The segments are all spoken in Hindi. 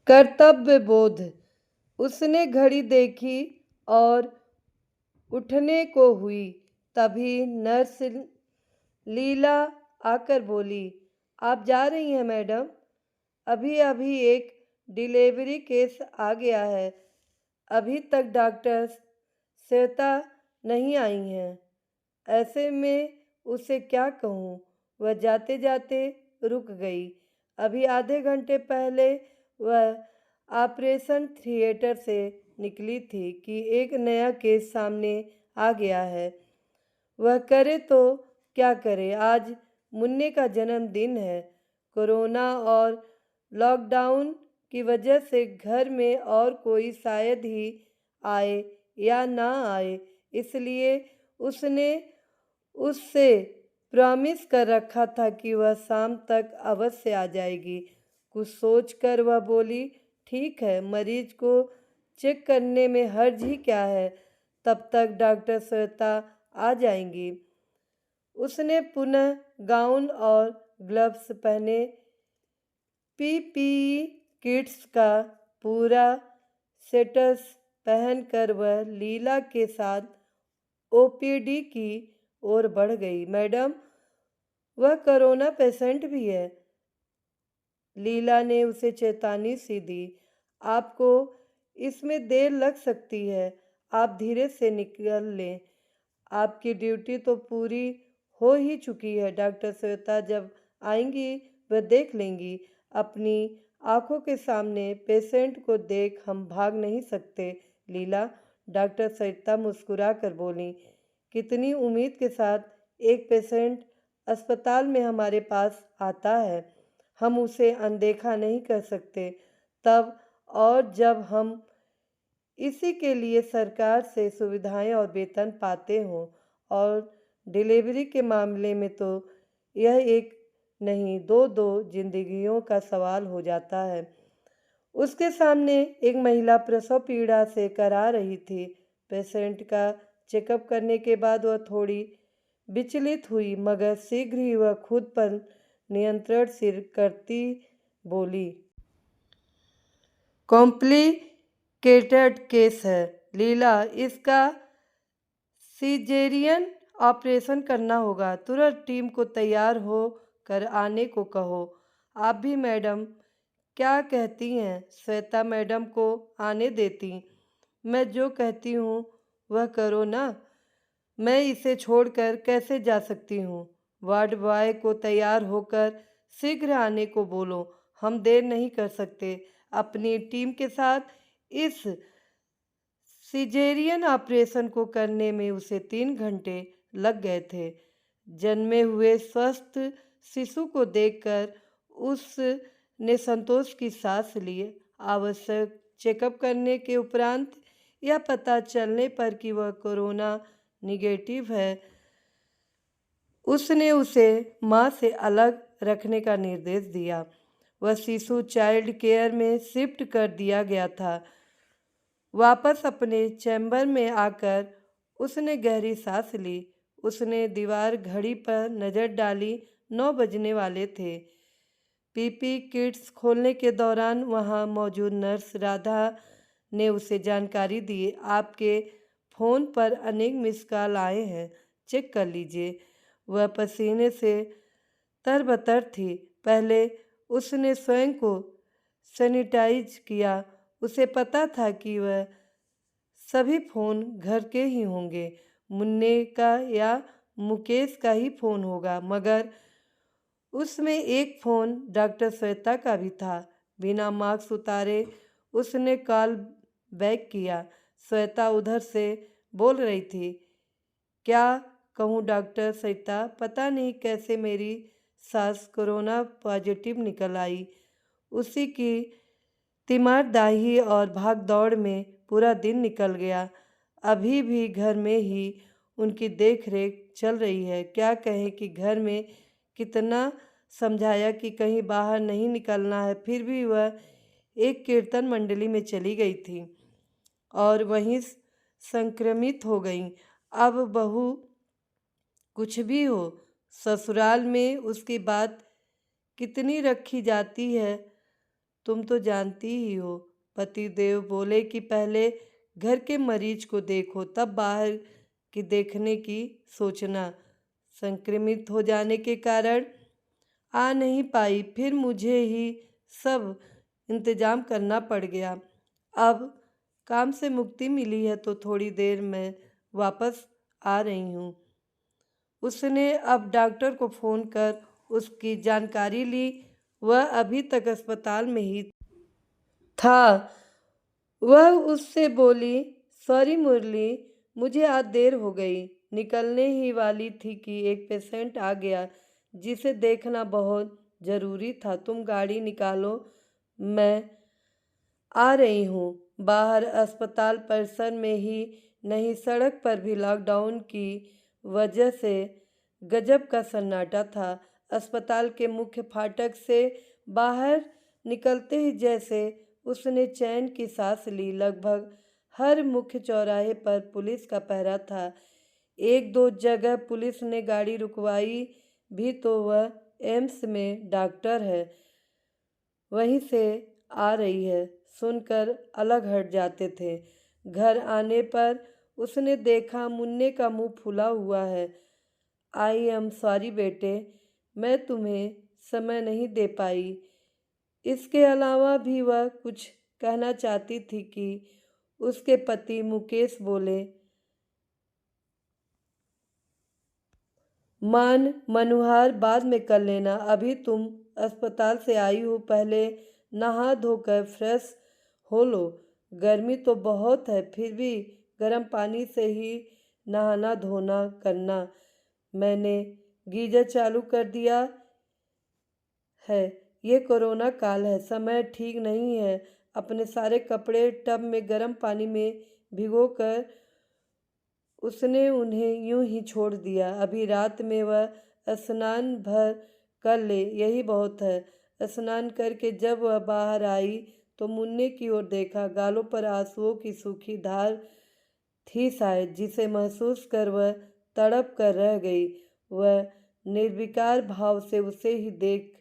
कर्तव्य बोध। उसने घड़ी देखी और उठने को हुई, तभी नर्स लीला आकर बोली, आप जा रही हैं मैडम? अभी अभी एक डिलीवरी केस आ गया है। अभी तक डॉक्टर श्वेता नहीं आई हैं। ऐसे में उसे क्या कहूँ? वह जाते जाते रुक गई। अभी आधे घंटे पहले वह ऑपरेशन थिएटर से निकली थी कि एक नया केस सामने आ गया है। वह करे तो क्या करे? आज मुन्ने का जन्मदिन है। कोरोना और लॉकडाउन की वजह से घर में और कोई शायद ही आए या ना आए, इसलिए उसने उससे प्रॉमिस कर रखा था कि वह शाम तक अवश्य आ जाएगी। कुछ सोचकर वह बोली, ठीक है, मरीज को चेक करने में हर्ज ही क्या है, तब तक डॉक्टर श्वेता आ जाएंगी। उसने पुनः गाउन और ग्लव्स पहने। पीपीई किट्स का पूरा सेटस पहनकर वह लीला के साथ ओपीडी की ओर बढ़ गई। मैडम, वह कोरोना पेशेंट भी है। लीला ने उसे चेतावनी सी दी। आपको इसमें देर लग सकती है, आप धीरे से निकल लें। आपकी ड्यूटी तो पूरी हो ही चुकी है। डॉक्टर श्वेता जब आएंगी वह देख लेंगी। अपनी आंखों के सामने पेशेंट को देख हम भाग नहीं सकते लीला। डॉक्टर श्वेता मुस्कुरा कर बोली, कितनी उम्मीद के साथ एक पेशेंट अस्पताल में हमारे पास आता है, हम उसे अनदेखा नहीं कर सकते। तब और जब हम इसी के लिए सरकार से सुविधाएं और वेतन पाते हों, और डिलीवरी के मामले में तो यह एक नहीं दो दो जिंदगियों का सवाल हो जाता है। उसके सामने एक महिला प्रसव पीड़ा से करा रही थी। पेशेंट का चेकअप करने के बाद वह थोड़ी विचलित हुई, मगर शीघ्र ही वह खुद पर नियंत्रण सिर करती बोली, कॉम्प्लिकेटेड केस है लीला, इसका सीजेरियन ऑपरेशन करना होगा। तुरंत टीम को तैयार हो कर आने को कहो। आप भी मैडम क्या कहती हैं? श्वेता मैडम को आने देती। मैं जो कहती हूँ वह करो ना। मैं इसे छोड़कर कैसे जा सकती हूँ? वार्ड बॉय को तैयार होकर शीघ्र आने को बोलो। हम देर नहीं कर सकते। अपनी टीम के साथ इस सिजेरियन ऑपरेशन को करने में उसे 3 घंटे लग गए थे। जन्मे हुए स्वस्थ शिशु को देखकर उसने संतोष की सांस ली। आवश्यक चेकअप करने के उपरांत यह पता चलने पर कि वह कोरोना निगेटिव है, उसने उसे मां से अलग रखने का निर्देश दिया। वह शिशु चाइल्ड केयर में शिफ्ट कर दिया गया था। वापस अपने चैम्बर में आकर उसने गहरी सांस ली। उसने दीवार घड़ी पर नज़र डाली। 9 बजने वाले थे। पीपी किट्स खोलने के दौरान वहां मौजूद नर्स राधा ने उसे जानकारी दी, आपके फ़ोन पर अनेक मिस कॉल आए हैं, चेक कर लीजिए। वह पसीने से तरबतर थी। पहले उसने स्वयं को सैनिटाइज किया। उसे पता था कि वह सभी फ़ोन घर के ही होंगे, मुन्ने का या मुकेश का ही फ़ोन होगा, मगर उसमें एक फ़ोन डॉक्टर श्वेता का भी था। बिना मास्क उतारे उसने कॉल बैक किया। श्वेता उधर से बोल रही थी, क्या कहूँ डॉक्टर श्वेता, पता नहीं कैसे मेरी सास कोरोना पॉजिटिव निकल आई। उसी की तीमारदाही और भाग दौड़ में पूरा दिन निकल गया। अभी भी घर में ही उनकी देख रेख चल रही है। क्या कहें कि घर में कितना समझाया कि कहीं बाहर नहीं निकलना है, फिर भी वह एक कीर्तन मंडली में चली गई थी और वहीं संक्रमित हो गई। अब बहू कुछ भी हो, ससुराल में उसकी बात कितनी रखी जाती है तुम तो जानती ही हो। पतिदेव बोले कि पहले घर के मरीज को देखो, तब बाहर की देखने की सोचना। संक्रमित हो जाने के कारण आ नहीं पाई, फिर मुझे ही सब इंतजाम करना पड़ गया। अब काम से मुक्ति मिली है तो थोड़ी देर में वापस आ रही हूँ। उसने अब डॉक्टर को फ़ोन कर उसकी जानकारी ली। वह अभी तक अस्पताल में ही था। वह उससे बोली, सॉरी मुरली, मुझे आज देर हो गई। निकलने ही वाली थी कि एक पेशेंट आ गया जिसे देखना बहुत ज़रूरी था। तुम गाड़ी निकालो, मैं आ रही हूँ। बाहर अस्पताल परिसर में ही नहीं, सड़क पर भी लॉकडाउन की वजह से गजब का सन्नाटा था। अस्पताल के मुख्य फाटक से बाहर निकलते ही जैसे उसने चैन की सांस ली। लगभग हर मुख्य चौराहे पर पुलिस का पहरा था। एक दो जगह पुलिस ने गाड़ी रुकवाई भी तो वह एम्स में डॉक्टर है, वहीं से आ रही है, सुनकर अलग हट जाते थे। घर आने पर उसने देखा मुन्ने का मुंह फूला हुआ है। आई एम सॉरी बेटे, मैं तुम्हें समय नहीं दे पाई। इसके अलावा भी वह कुछ कहना चाहती थी कि उसके पति मुकेश बोले, मान मनुहार बाद में कर लेना, अभी तुम अस्पताल से आई हो, पहले नहा धोकर फ्रेश हो लो। गर्मी तो बहुत है, फिर भी गर्म पानी से ही नहाना धोना करना। मैंने गीजर चालू कर दिया है, ये कोरोना काल है, समय ठीक नहीं है। अपने सारे कपड़े टब में गर्म पानी में भिगोकर उसने उन्हें यूं ही छोड़ दिया। अभी रात में वह स्नान भर कर ले, यही बहुत है। स्नान करके जब वह बाहर आई तो मुन्ने की ओर देखा। गालों पर आंसुओं की सूखी धार थी शायद, जिसे महसूस कर वह तड़प कर रह गई। वह निर्विकार भाव से उसे ही देख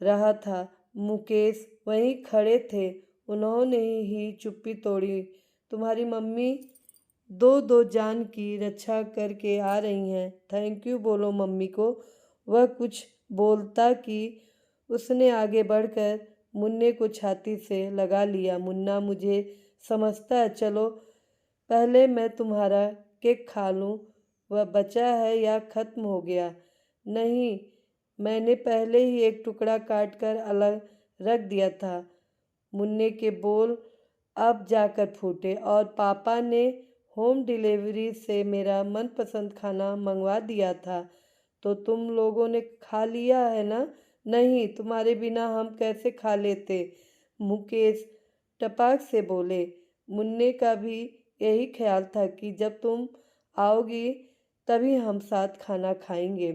रहा था। मुकेश वहीं खड़े थे, उन्होंने ही चुप्पी तोड़ी। तुम्हारी मम्मी दो दो जान की रक्षा करके आ रही हैं, थैंक यू बोलो मम्मी को। वह कुछ बोलता कि उसने आगे बढ़कर मुन्ने को छाती से लगा लिया। मुन्ना मुझे समझता है, चलो पहले मैं तुम्हारा केक खा लूँ। वह बचा है या ख़त्म हो गया? नहीं, मैंने पहले ही एक टुकड़ा काट कर अलग रख दिया था। मुन्ने के बोल अब जाकर फूटे। और पापा ने होम डिलीवरी से मेरा मनपसंद खाना मंगवा दिया था, तो तुम लोगों ने खा लिया है ना? नहीं, तुम्हारे बिना हम कैसे खा लेते? मुकेश टपाक से बोले। मुन्ने का भी यही ख्याल था कि जब तुम आओगी तभी हम साथ खाना खाएंगे।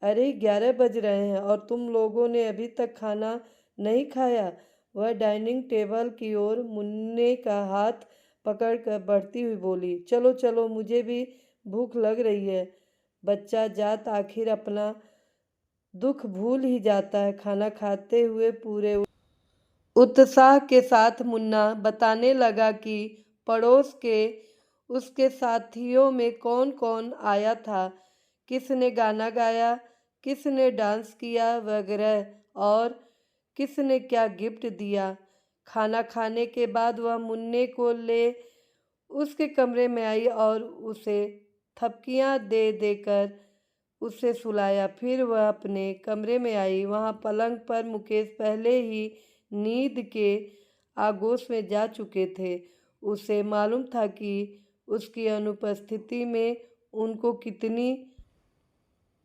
अरे 11 बज रहे हैं और तुम लोगों ने अभी तक खाना नहीं खाया? वह डाइनिंग टेबल की ओर मुन्ने का हाथ पकड़कर बढ़ती हुई बोली, चलो चलो, मुझे भी भूख लग रही है। बच्चा जात आखिर अपना दुख भूल ही जाता है। खाना खाते हुए पूरे उत्साह के साथ मुन्ना बताने लगा कि पड़ोस के उसके साथियों में कौन कौन आया था, किसने गाना गाया, किसने डांस किया वगैरह, और किसने क्या गिफ्ट दिया। खाना खाने के बाद वह मुन्ने को ले उसके कमरे में आई और उसे थपकियां दे देकर उसे सुलाया। फिर वह अपने कमरे में आई। वहाँ पलंग पर मुकेश पहले ही नींद के आगोश में जा चुके थे। उसे मालूम था कि उसकी अनुपस्थिति में उनको कितनी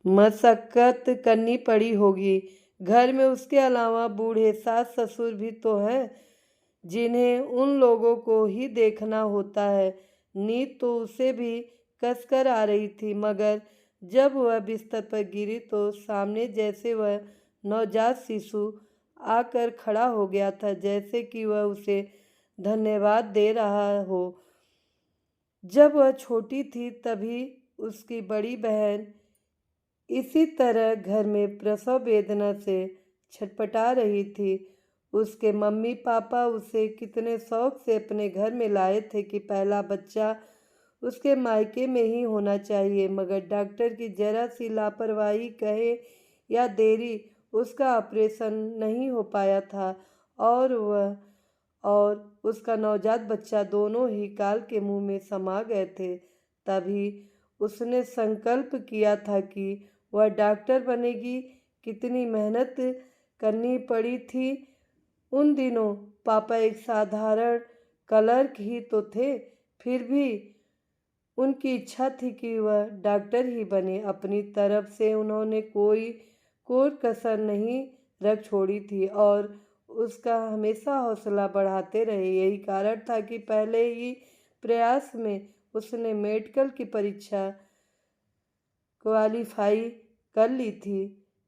मशक्क़त करनी पड़ी होगी। घर में उसके अलावा बूढ़े सास ससुर भी तो हैं, जिन्हें उन लोगों को ही देखना होता है। नींद तो उसे भी कसकर आ रही थी, मगर जब वह बिस्तर पर गिरी तो सामने जैसे वह नवजात शिशु आकर खड़ा हो गया था, जैसे कि वह उसे धन्यवाद दे रहा हो। जब वह छोटी थी तभी उसकी बड़ी बहन इसी तरह घर में प्रसव वेदना से छटपटा रही थी। उसके मम्मी पापा उसे कितने शौक से अपने घर में लाए थे कि पहला बच्चा उसके मायके में ही होना चाहिए, मगर डॉक्टर की जरा सी लापरवाही कहे या देरी उसका ऑपरेशन नहीं हो पाया था और उसका नवजात बच्चा दोनों ही काल के मुंह में समा गए थे। तभी उसने संकल्प किया था कि वह डॉक्टर बनेगी। कितनी मेहनत करनी पड़ी थी। उन दिनों पापा एक साधारण क्लर्क ही तो थे, फिर भी उनकी इच्छा थी कि वह डॉक्टर ही बने। अपनी तरफ से उन्होंने कोई कसर नहीं रख छोड़ी थी और उसका हमेशा हौसला बढ़ाते रहे। यही कारण था कि पहले ही प्रयास में उसने मेडिकल की परीक्षा क्वालिफाई कर ली थी।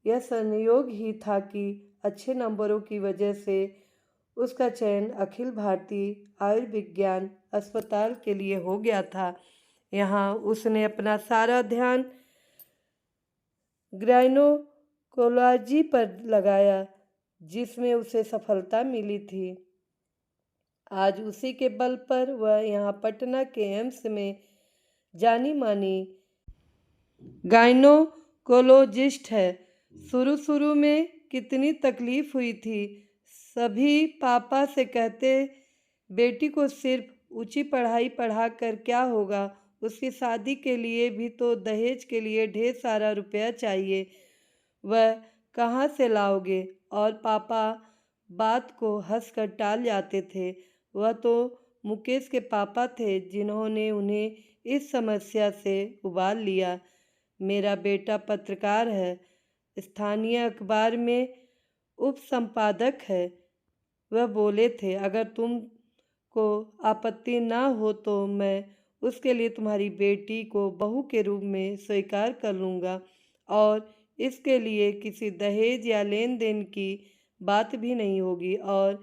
यह संयोग ही था कि अच्छे नंबरों की वजह से उसका चयन अखिल भारतीय आयुर्विज्ञान अस्पताल के लिए हो गया था। यहाँ उसने अपना सारा ध्यान गायनोकोलॉजी पर लगाया, जिसमें उसे सफलता मिली थी। आज उसी के बल पर वह यहाँ पटना के एम्स में जानी मानी गायनोकोलॉजिस्ट है। शुरू में कितनी तकलीफ हुई थी। सभी पापा से कहते, बेटी को सिर्फ ऊंची पढ़ाई पढ़ा कर क्या होगा, उसकी शादी के लिए भी तो दहेज के लिए ढेर सारा रुपया चाहिए, वह कहाँ से लाओगे। और पापा बात को हंसकर टाल जाते थे। वह तो मुकेश के पापा थे जिन्होंने उन्हें इस समस्या से उबार लिया। मेरा बेटा पत्रकार है, स्थानीय अखबार में उप संपादक है, वह बोले थे। अगर तुमको आपत्ति ना हो तो मैं उसके लिए तुम्हारी बेटी को बहू के रूप में स्वीकार कर लूँगा और इसके लिए किसी दहेज या लेन देन की बात भी नहीं होगी। और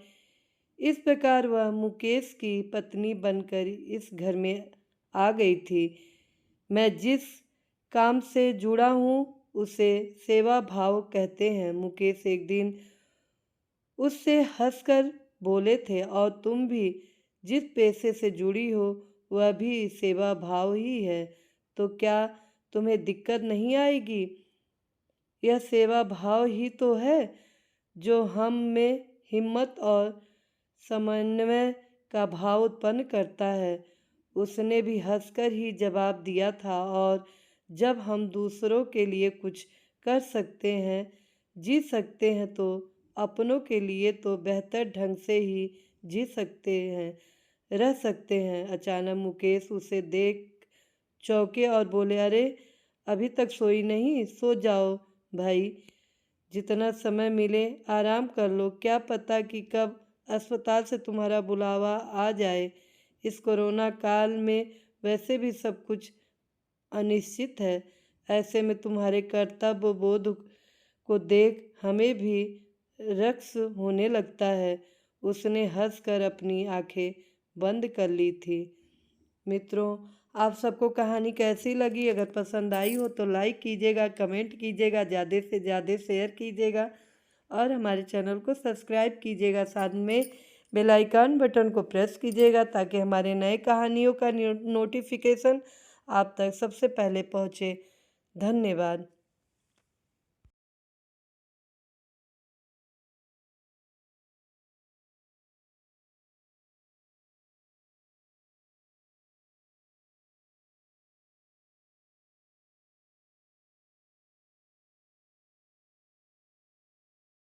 इस प्रकार वह मुकेश की पत्नी बनकर इस घर में आ गई थी। मैं जिस काम से जुड़ा हूँ उसे सेवा भाव कहते हैं। मुकेश एक दिन उससे हंसकर बोले थे, और तुम भी जिस पेशे से जुड़ी हो वह भी सेवा भाव ही है, तो क्या तुम्हें दिक्कत नहीं आएगी। यह सेवा भाव ही तो है जो हम में हिम्मत और समन्वय का भाव उत्पन्न करता है। उसने भी हंसकर ही जवाब दिया था। और जब हम दूसरों के लिए कुछ कर सकते हैं, जी सकते हैं, तो अपनों के लिए तो बेहतर ढंग से ही जी सकते हैं, रह सकते हैं। अचानक मुकेश उसे देख चौंके और बोले, अरे अभी तक सोई नहीं, सो जाओ भाई, जितना समय मिले आराम कर लो। क्या पता कि कब अस्पताल से तुम्हारा बुलावा आ जाए। इस कोरोना काल में वैसे भी सब कुछ अनिश्चित है। ऐसे में तुम्हारे कर्तव्य बोध को देख हमें भी रक्स होने लगता है। उसने हंसकर अपनी आंखें बंद कर ली थी। मित्रों, आप सबको कहानी कैसी लगी? अगर पसंद आई हो तो लाइक कीजिएगा, कमेंट कीजिएगा, ज़्यादा से ज़्यादा शेयर कीजिएगा और हमारे चैनल को सब्सक्राइब कीजिएगा। साथ में बेल आइकन बटन को प्रेस कीजिएगा ताकि हमारे नए कहानियों का नोटिफिकेशन आप तक सबसे पहले पहुँचे। धन्यवाद।